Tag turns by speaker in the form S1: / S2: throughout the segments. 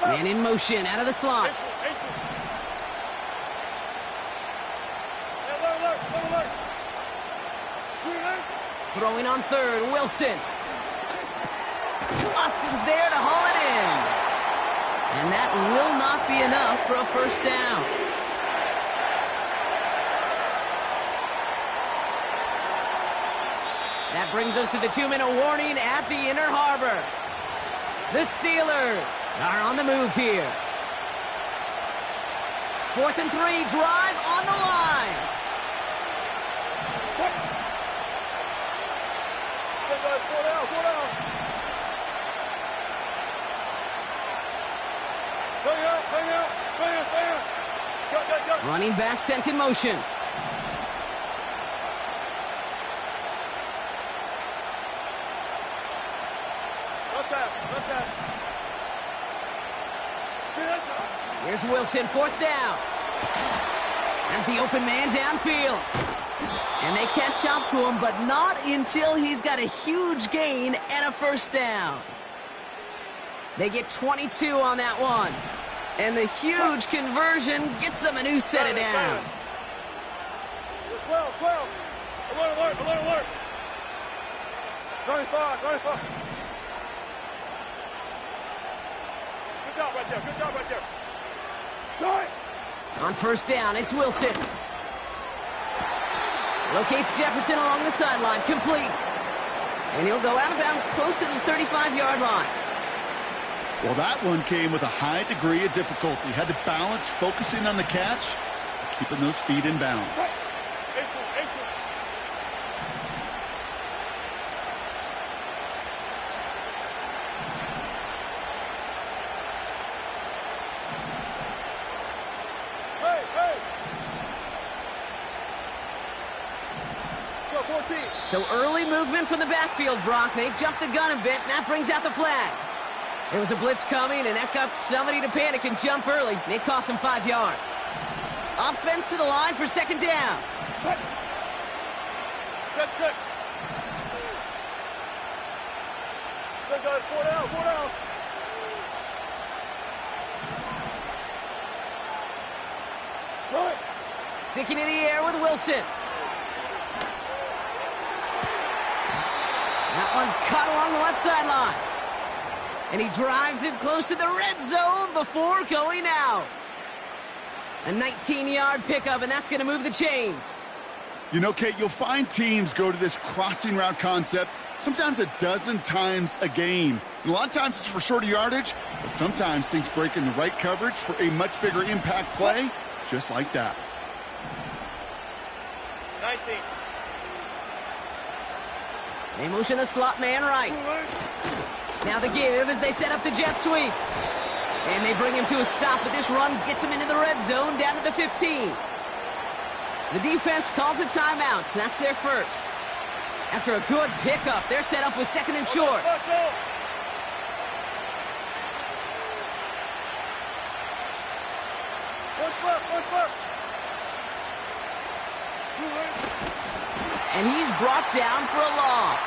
S1: Man in motion, out of the slot. Throwing on third, Wilson. Austin's there to haul it in. And that will not be enough for a first down. That brings us to the 2-minute warning at the Inner Harbor. The Steelers are on the move here. 4th and 3, drive on the line. Running back sent in motion. Here's Wilson, 4th down. Has the open man downfield. And they catch up to him, but not until he's got a huge gain and a first down. They get 22 on that one. And the huge conversion gets them a new set of downs.
S2: 12. Alert. 25. Good job right there.
S1: On first down, it's Wilson. Locates Jefferson along the sideline, complete. And he'll go out of bounds close to the 35-yard line.
S3: Well, that one came with a high degree of difficulty. Had to balance focusing on the catch, keeping those feet in bounds.
S1: So early movement from the backfield, Brock. They jumped the gun a bit, and that brings out the flag. There was a blitz coming, and that got somebody to panic and jump early. It cost them 5 yards. Offense to the line for second down.
S2: Good. Good, guys. 4 down. Right.
S1: Sticking in the air with Wilson. That one's caught along the left sideline. And he drives it close to the red zone before going out. A 19-yard pickup, and that's going to move the chains.
S3: You know, Kate, you'll find teams go to this crossing route concept sometimes a dozen times a game. And a lot of times it's for shorter yardage, but sometimes things break in the right coverage for a much bigger impact play, just like that.
S2: 19.
S1: They motion the slot man right. Now the give as they set up the jet sweep. And they bring him to a stop, but this run gets him into the red zone down to the 15. The defense calls a timeout, so that's their first. After a good pickup, they're set up with 2nd and short. And he's brought down for a loss.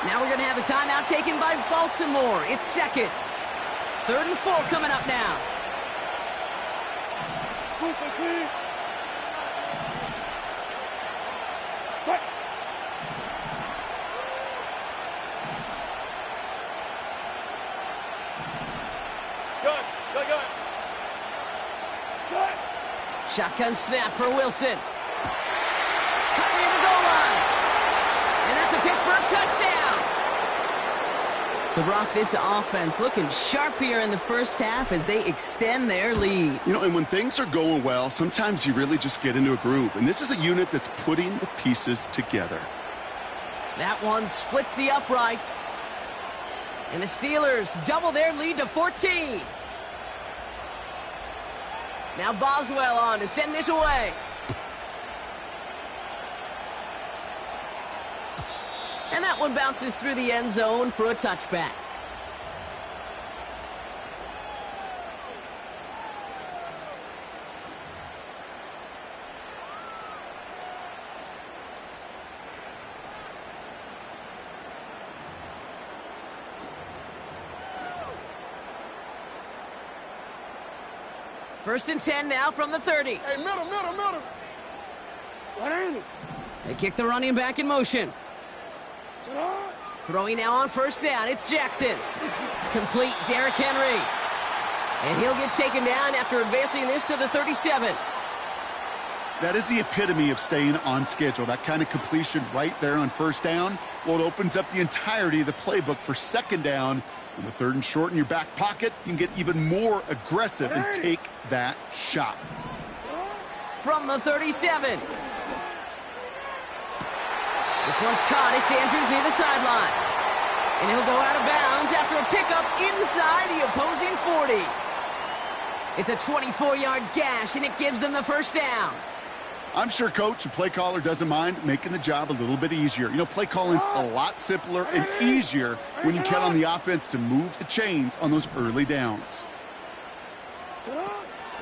S1: Now we're going to have a timeout taken by Baltimore. It's 2nd. 3rd and 4 coming up now.
S2: Good.
S1: Shotgun snap for Wilson. Cut near the goal line. And that's a Pittsburgh touchdown. So, Brock, this offense looking sharp here in the first half as they extend their lead.
S3: You know, and when things are going well, sometimes you really just get into a groove. And this is a unit that's putting the pieces together.
S1: That one splits the uprights. And the Steelers double their lead to 14. Now Boswell on to send this away. And that one bounces through the end zone for a touchback. First and 10 now from the 30.
S2: Hey, middle. What ain't it?
S1: They kick the running back in motion. Throwing now on first down. It's Jackson. Complete Derrick Henry. And he'll get taken down after advancing this to the 37.
S3: That is the epitome of staying on schedule. That kind of completion right there on first down. Well, it opens up the entirety of the playbook for second down. On the third and short in your back pocket, you can get even more aggressive and take that shot.
S1: From the 37. This one's caught. It's Andrews near the sideline. And he'll go out of bounds after a pickup inside the opposing 40. It's a 24-yard gash, and it gives them the first down.
S3: I'm sure coach and play caller doesn't mind making the job a little bit easier. You know, play calling's a lot simpler and easier when you count on the offense to move the chains on those early downs.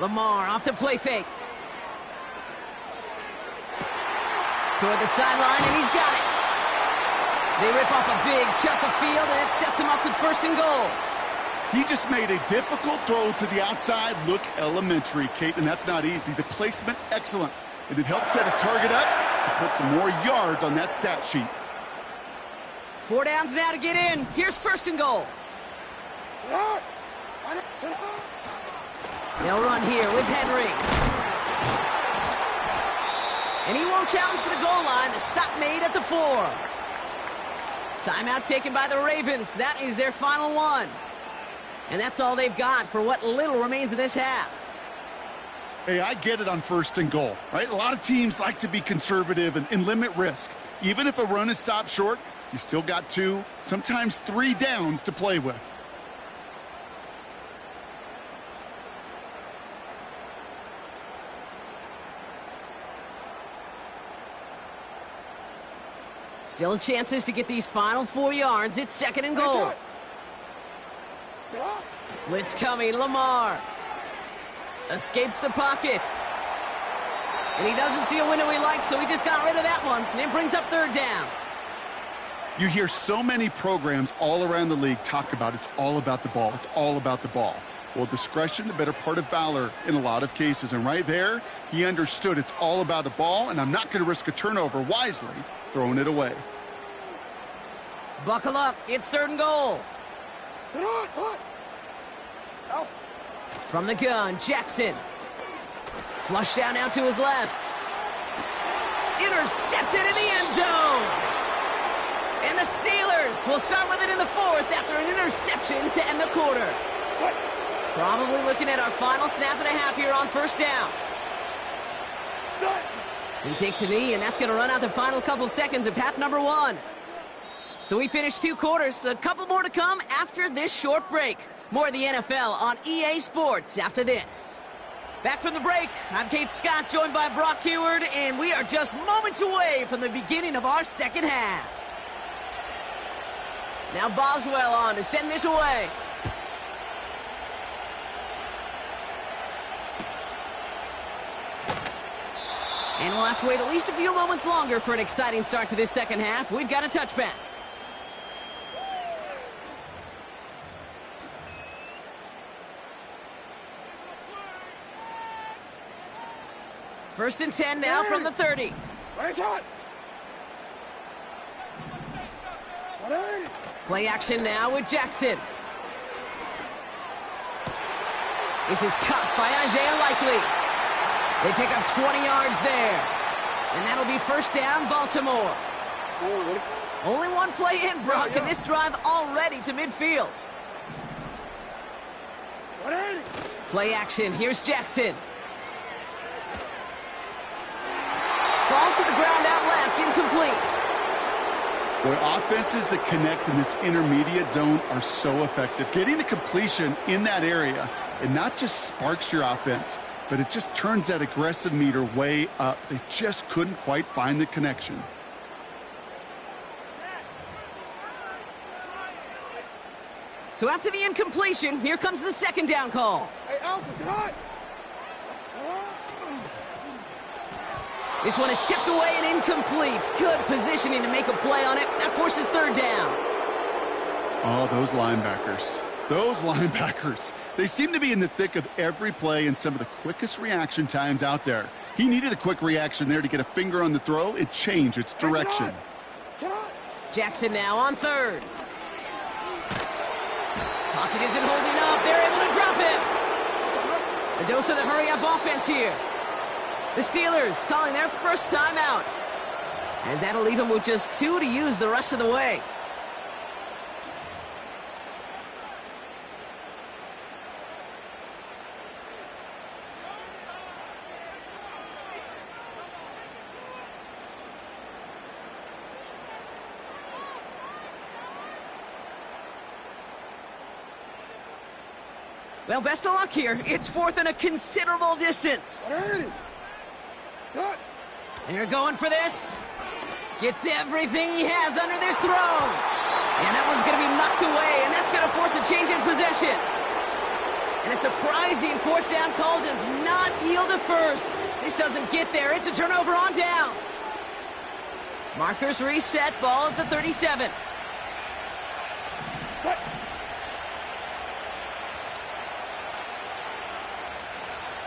S1: Lamar off the play fake. Toward the sideline, and he's got it. They rip off a big chunk of field, and it sets him up with first and goal.
S3: He just made a difficult throw to the outside. Look elementary, Kate, and that's not easy. The placement, excellent. And it helps set his target up to put some more yards on that stat sheet.
S1: 4 downs now to get in. Here's first and goal. They'll run here with Henry. And he won't challenge for the goal line. The stop made at the 4. Timeout taken by the Ravens. That is their final one. And that's all they've got for what little remains of this half.
S3: Hey, I get it on first and goal, right? A lot of teams like to be conservative and limit risk. Even if a run is stopped short, you still got 2, sometimes 3 downs to play with.
S1: Still chances to get these final 4 yards. It's second and goal. Blitz coming. Lamar escapes the pocket. And he doesn't see a window he likes, so he just got rid of that one. And it brings up third down.
S3: You hear so many programs all around the league talk about it's all about the ball. It's all about the ball. Well, discretion, the better part of valor in a lot of cases. And right there, he understood it's all about the ball, and I'm not going to risk a turnover wisely, throwing it away.
S1: Buckle up. It's third and goal. From the gun, Jackson. Flush down now to his left. Intercepted in the end zone. And the Steelers will start with it in the 4th after an interception to end the quarter. Probably looking at our final snap of the half here on first down. He takes a knee, and that's going to run out the final couple seconds of half number 1. So we finished 2 quarters. A couple more to come after this short break. More of the NFL on EA Sports after this. Back from the break, I'm Kate Scott, joined by Brock Heward, and we are just moments away from the beginning of our second half. Now Boswell on to send this away. And we'll have to wait at least a few moments longer for an exciting start to this second half. We've got a touchback. First and 10 now from the 30. Play action now with Jackson. This is caught by Isaiah Likely. They pick up 20 yards there. And that'll be first down, Baltimore. Only one play in, Brock, and this drive already to midfield. Play action. Here's Jackson. Falls to the ground out left, incomplete.
S3: Boy, offenses that connect in this intermediate zone are so effective. Getting a completion in that area, it not just sparks your offense, but it just turns that aggressive meter way up. They just couldn't quite find the connection.
S1: So after the incompletion, here comes the second down call.
S2: Hey, Alpha, sit hot.
S1: This one is tipped away and incomplete. Good positioning to make a play on it. That forces third down.
S3: Oh, those linebackers. Those linebackers, they seem to be in the thick of every play and some of the quickest reaction times out there. He needed a quick reaction there to get a finger on the throw and change its direction.
S1: Jackson now on third. Pocket isn't holding up. They're able to drop him. A dose of the hurry-up offense here. The Steelers calling their first timeout, as that'll leave them with just 2 to use the rest of the way. Well, best of luck here. It's fourth and a considerable distance. They're going for this. Gets everything he has under this throw. And that one's going to be knocked away, and that's going to force a change in possession. And a surprising fourth down call does not yield a first. This doesn't get there. It's a turnover on downs. Markers reset, ball at the 37.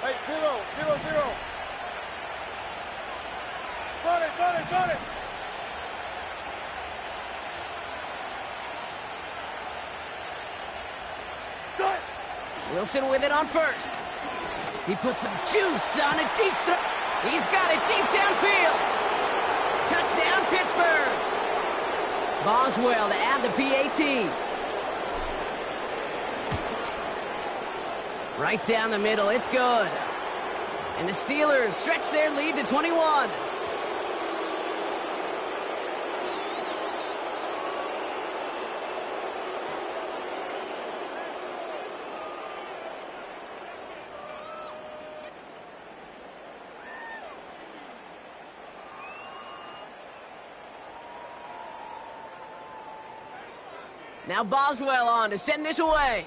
S2: Hey, 0-0-0. Got it.
S1: Wilson with it on first. He puts some juice on a deep throw. He's got it deep downfield. Touchdown, Pittsburgh. Boswell to add the PAT. Right down the middle, it's good. And the Steelers stretch their lead to 21. Now Boswell on to send this away.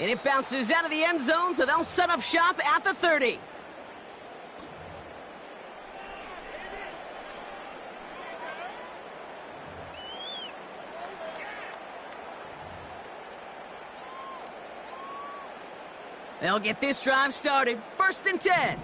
S1: And it bounces out of the end zone, so they'll set up shop at the 30. They'll get this drive started. 1st and 10.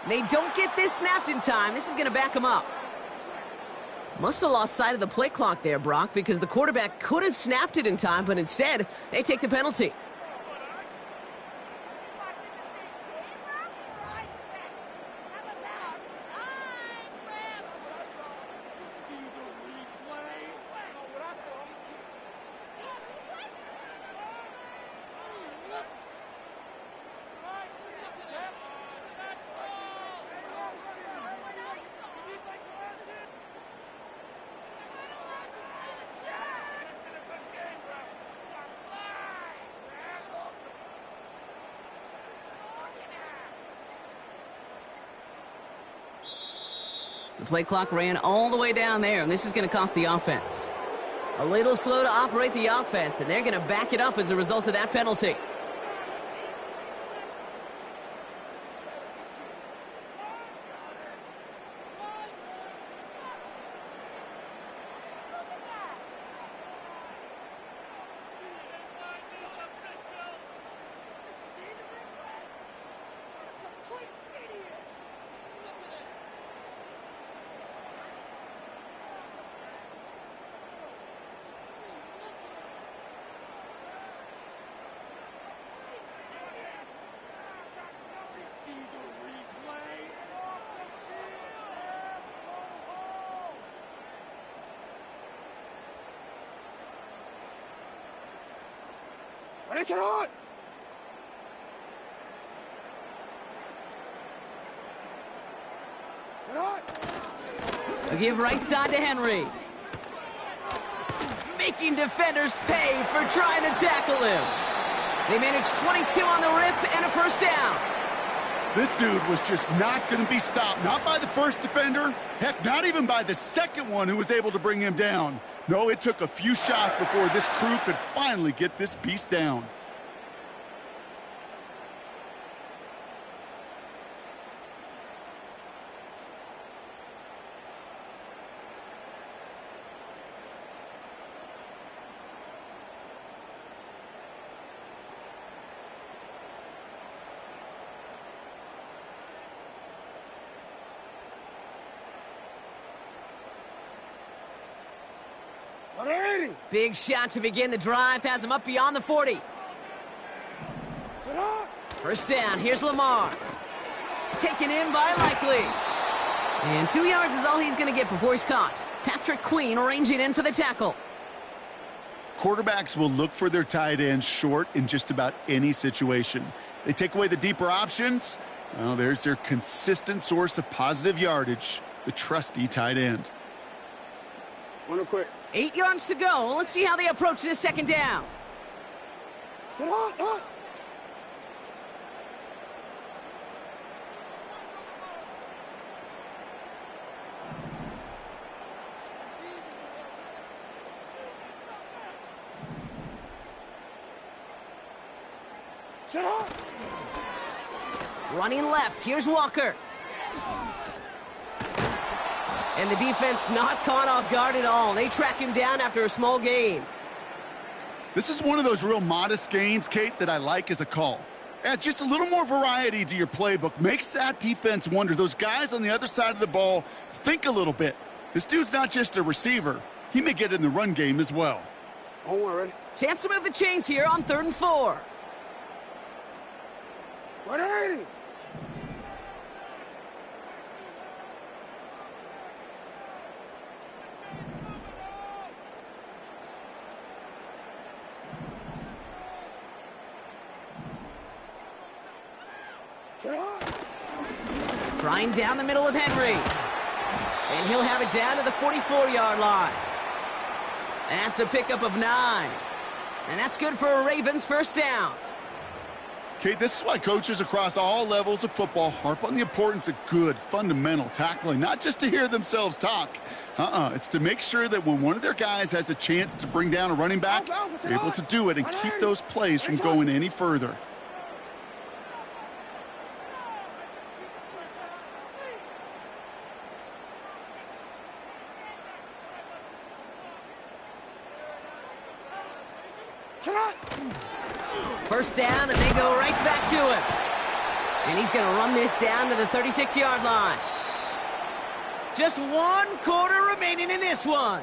S1: They don't get this snapped in time. This is going to back them up. Must have lost sight of the play clock there, Brock, because the quarterback could have snapped it in time, but instead, they take the penalty. The play clock ran all the way down there, and this is going to cost the offense. A little slow to operate the offense, and they're going to back it up as a result of that penalty. A give right side to Henry. Making defenders pay for trying to tackle him. They managed 22 on the rip and a first down.
S3: This dude was just not going to be stopped. Not by the first defender. Heck, not even by the second one who was able to bring him down. No, it took a few shots before this crew could finally get this beast down.
S1: Big shot to begin the drive, has him up beyond the 40. First down, here's Lamar. Taken in by Likely. And 2 yards is all he's going to get before he's caught. Patrick Queen ranging in for the tackle.
S3: Quarterbacks will look for their tight end short in just about any situation. They take away the deeper options. Well, there's their consistent source of positive yardage, the trusty tight end.
S2: One quick.
S1: 8 yards to go. Let's see how they approach this second down. Running left. Here's Walker. And the defense not caught off guard at all. They track him down after a small gain.
S3: This is one of those real modest gains, Kate, that I like as a call. Adds just a little more variety to your playbook. Makes that defense wonder. Those guys on the other side of the ball think a little bit. This dude's not just a receiver. He may get in the run game as well.
S2: Hold on, ready?
S1: Chance to move the chains here on 3rd and 4.
S2: 180.
S1: Trying down the middle with Henry. And he'll have it down to the 44-yard line. That's a pickup of 9. And that's good for a Ravens first down.
S3: Okay, this is why coaches across all levels of football harp on the importance of good, fundamental tackling, not just to hear themselves talk. It's to make sure that when one of their guys has a chance to bring down a running back, they're able to do it and keep those plays from going any further.
S1: First down, and they go right back to him. And he's going to run this down to the 36-yard line. Just 1 quarter remaining in this one.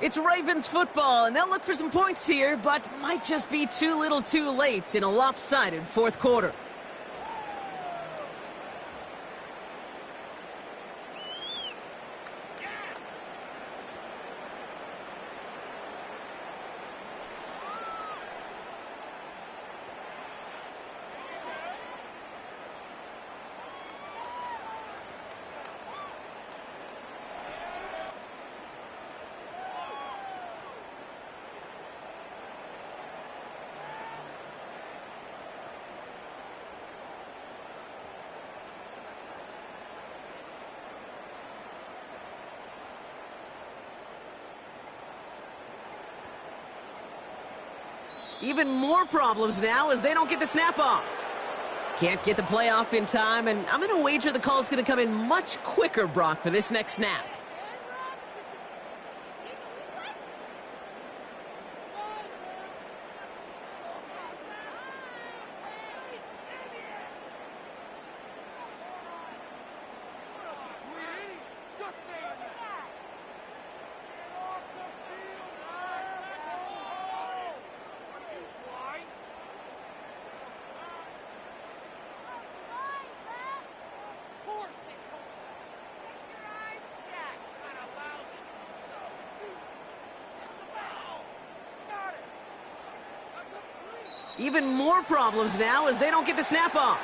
S1: It's Ravens football, and they'll look for some points here, but might just be too little too late in a lopsided 4th quarter. Even more problems now as they don't get the snap off. Can't get the play off in time, and I'm going to wager the call is going to come in much quicker, Brock, for this next snap. Even more problems now as they don't get the snap off.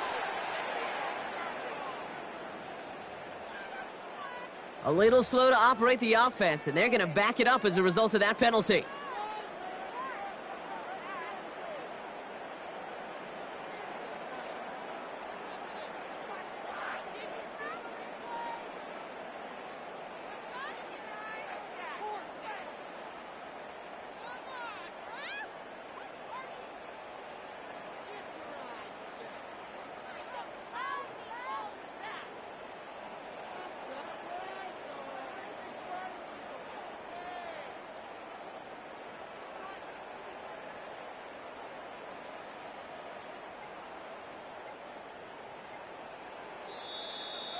S1: A little slow to operate the offense, and they're going to back it up as a result of that penalty.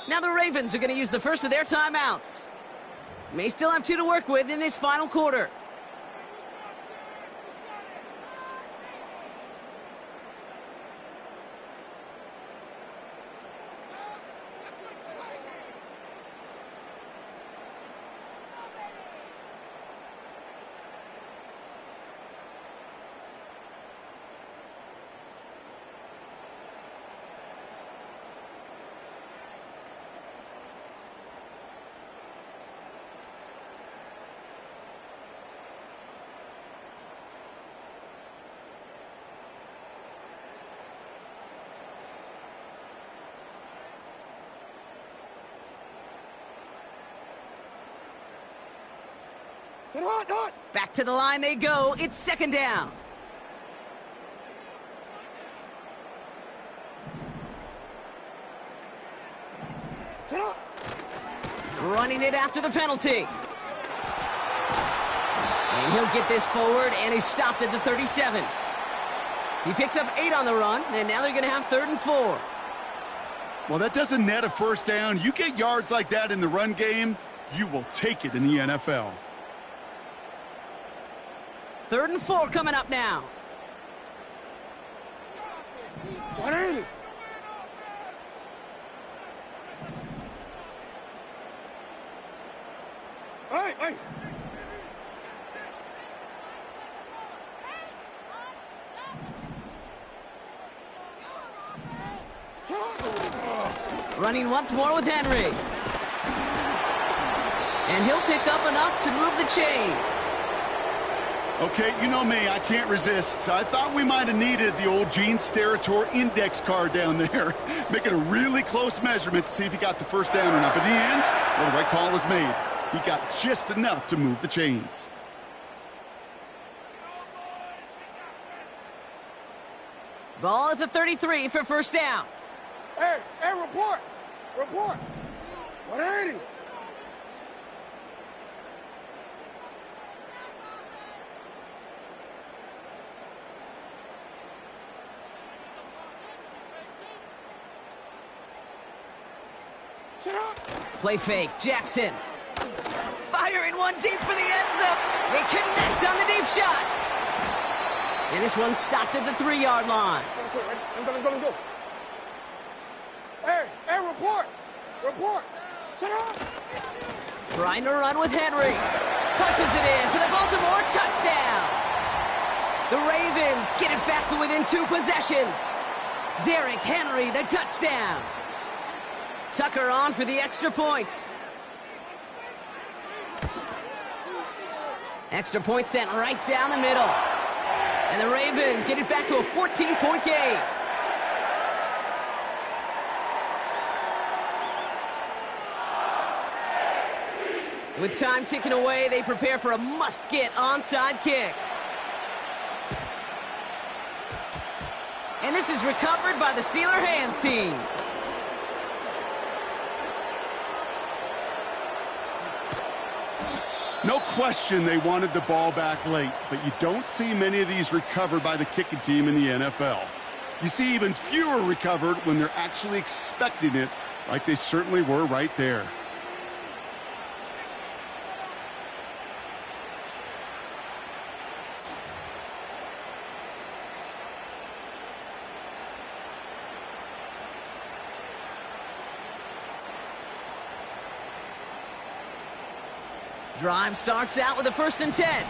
S1: Now the Ravens are going to use the first of their timeouts. May still have 2 to work with in this final quarter. Back to the line they go. It's second down. Running it after the penalty. And he'll get this forward, and he's stopped at the 37. He picks up 8 on the run, and now they're going to have 3rd and 4.
S3: Well, that doesn't net a first down. You get yards like that in the run game, you will take it in the NFL.
S1: 3rd and 4 coming up now.
S2: 180. Hey.
S1: Running once more with Henry. And he'll pick up enough to move the chains.
S3: Okay, you know me, I can't resist. I thought we might have needed the old Gene Steratore index card down there, making a really close measurement to see if he got the first down or not. But in the end, well, the right call was made. He got just enough to move the chains.
S1: Ball at the 33 for first down.
S2: Hey, report. 180.
S1: Play fake, Jackson. Firing one deep for the end zone. They connect on the deep shot. And this one's stopped at the 3-yard line.
S2: Go. Hey, report.
S1: Trying to run with Henry. Punches it in for the Baltimore touchdown. The Ravens get it back to within 2 possessions. Derrick Henry, the touchdown. Tucker on for the extra point. Extra point sent right down the middle. And the Ravens get it back to a 14-point game. With time ticking away, they prepare for a must-get onside kick. And this is recovered by the Steeler hands team.
S3: No question they wanted the ball back late, but you don't see many of these recovered by the kicking team in the NFL. You see even fewer recovered when they're actually expecting it, like they certainly were right there.
S1: Drive starts out with a 1st and 10.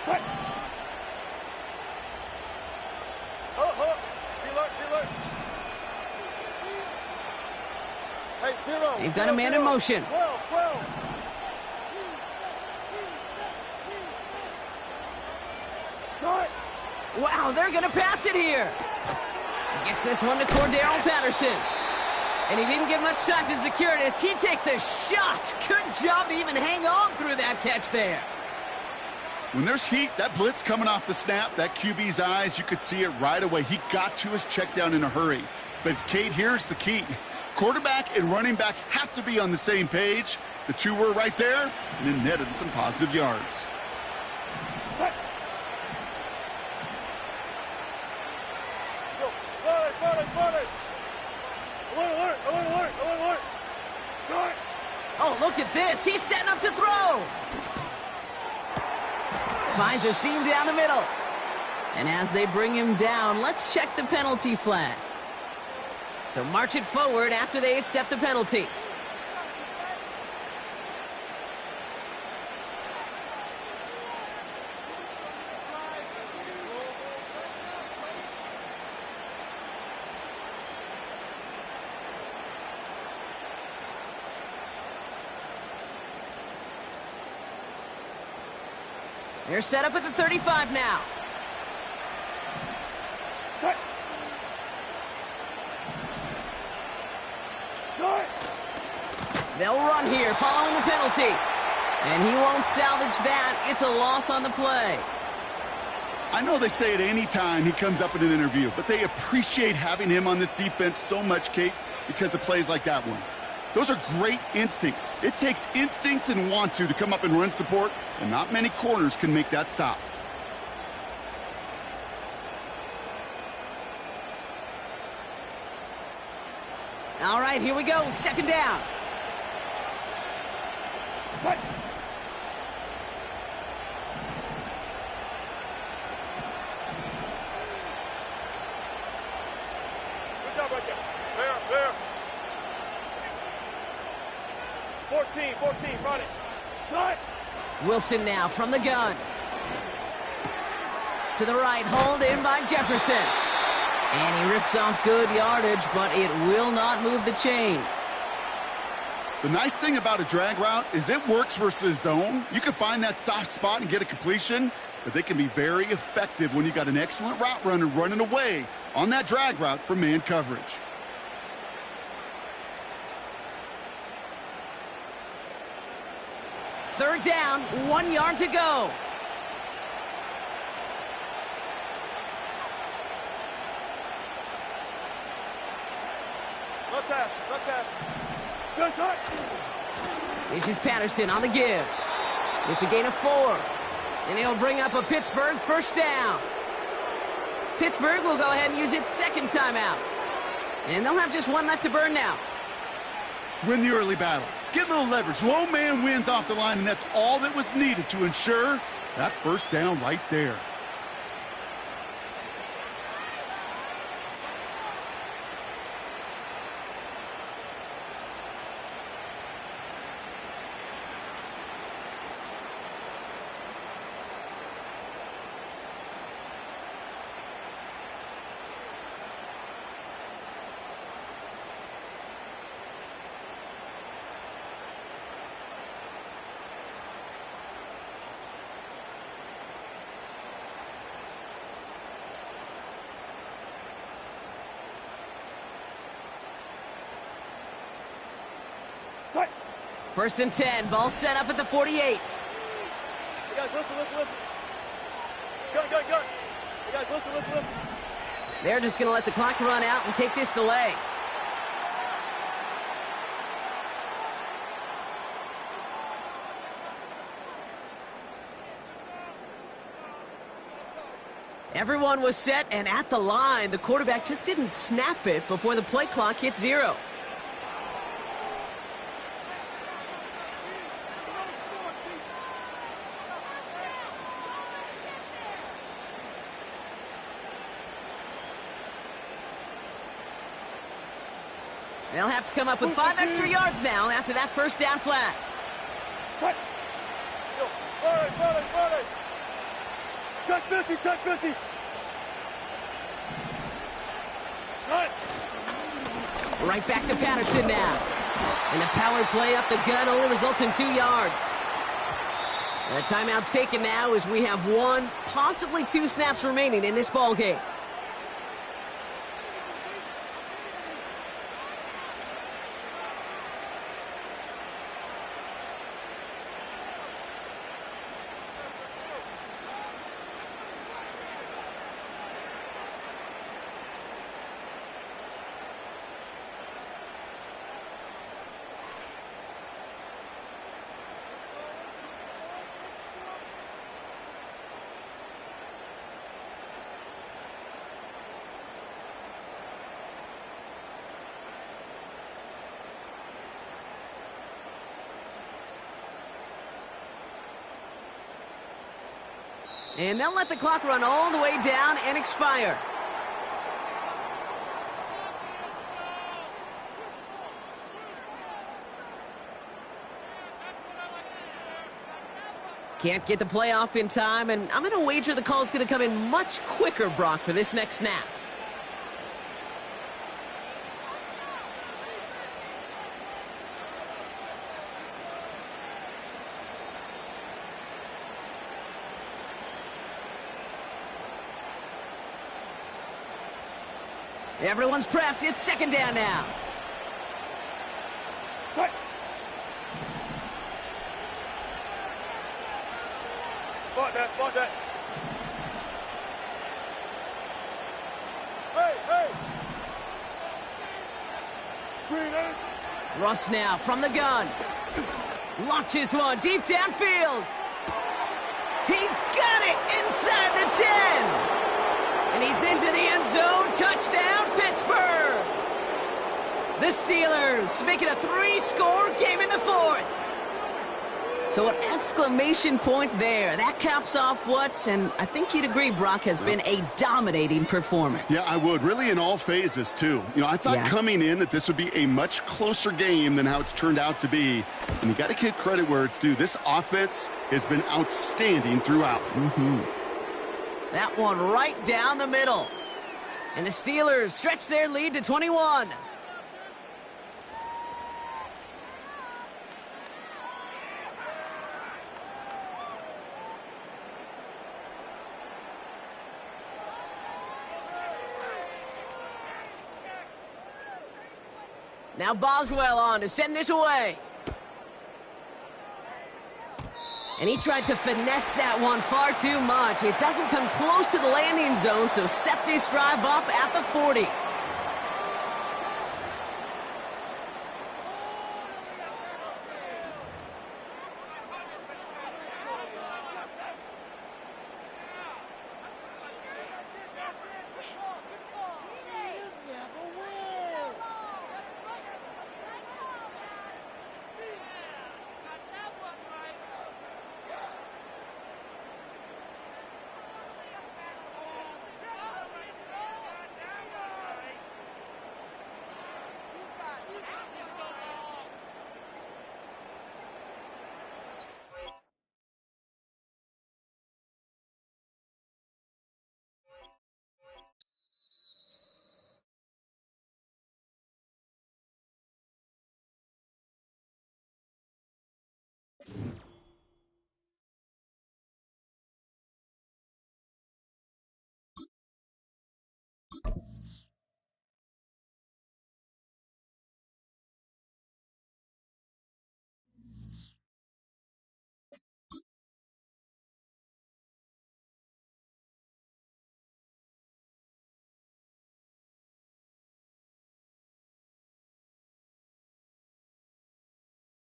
S2: What? Be alert. Hey, Zero.
S1: They've got a man in motion.
S2: 12, 12.
S1: Wow, they're going to pass it here. Gets this one to Cordero Patterson. And he didn't get much time to secure it as he takes a shot. Good job to even hang on through that catch there.
S3: When there's heat, that blitz coming off the snap, that QB's eyes, you could see it right away. He got to his check down in a hurry. But, Kate, here's the key. Quarterback and running back have to be on the same page. The two were right there, and it netted some positive yards.
S1: Oh, look at this. He's setting up to throw. Finds a seam down the middle. And as they bring him down, let's check the penalty flag. So march it forward after they accept the penalty. They're set up at the 35 now.
S2: Cut.
S1: They'll run here following the penalty. And he won't salvage that. It's a loss on the play.
S3: I know they say it any time he comes up in an interview, but they appreciate having him on this defense so much, Kate, because of plays like that one. Those are great instincts. It takes instincts and want to come up and run support, and not many corners can make that stop.
S1: All right, here we go. Second down.
S2: Cut. Good job right there. There. 14, run it. Cut.
S1: Wilson now from the gun. To the right, hauled in by Jefferson. And he rips off good yardage, but it will not move the chains.
S3: The nice thing about a drag route is it works versus zone. You can find that soft spot and get a completion, but they can be very effective when you got an excellent route runner running away on that drag route from man coverage.
S1: Third down, 1 yard to go.
S2: Left half. Good shot.
S1: This is Patterson on the give. It's a gain of 4. And he'll bring up a Pittsburgh first down. Pittsburgh will go ahead and use its second timeout. And they'll have just one left to burn now.
S3: Win the early battle. Get a little leverage. Low man wins off the line, and that's all that was needed to ensure that first down right there.
S2: Cut.
S1: First and 10, ball set up at the 48.
S2: Hey guys, listen. Gun. Hey guys, listen.
S1: They're just going to let the clock run out and take this delay. Everyone was set and at the line. The quarterback just didn't snap it before the play clock hit 0. They'll have to come up with 5 extra yards now after that first down flag.
S2: Cut. Volley. Check 50. Cut.
S1: Right back to Patterson now. And the power play up the gut only results in 2 yards. And the timeout's taken now as we have 1, possibly 2 snaps remaining in this ball game. And they'll let the clock run all the way down and expire. Can't get the play off in time, and I'm going to wager the call's going to come in much quicker, Brock, for this next snap. Everyone's prepped. It's second down now.
S2: Cut. Spot that. Hey! Green, eh?
S1: Russ now from the gun. Launches one deep downfield. He's got it inside the 10. And he's into the end zone. Touchdown, Pittsburgh. The Steelers make it a 3-score game in the 4th. So an exclamation point there. That caps off what, and I think you'd agree, Brock, has been a dominating performance.
S3: Yeah, I would. Really in all phases, too. You know, I thought coming in that this would be a much closer game than how it's turned out to be. And you got to give credit where it's due. This offense has been outstanding throughout.
S1: That one right down the middle. And the Steelers stretch their lead to 21. Now Boswell on to send this away. And he tried to finesse that one far too much. It doesn't come close to the landing zone, so set this drive up at the 40.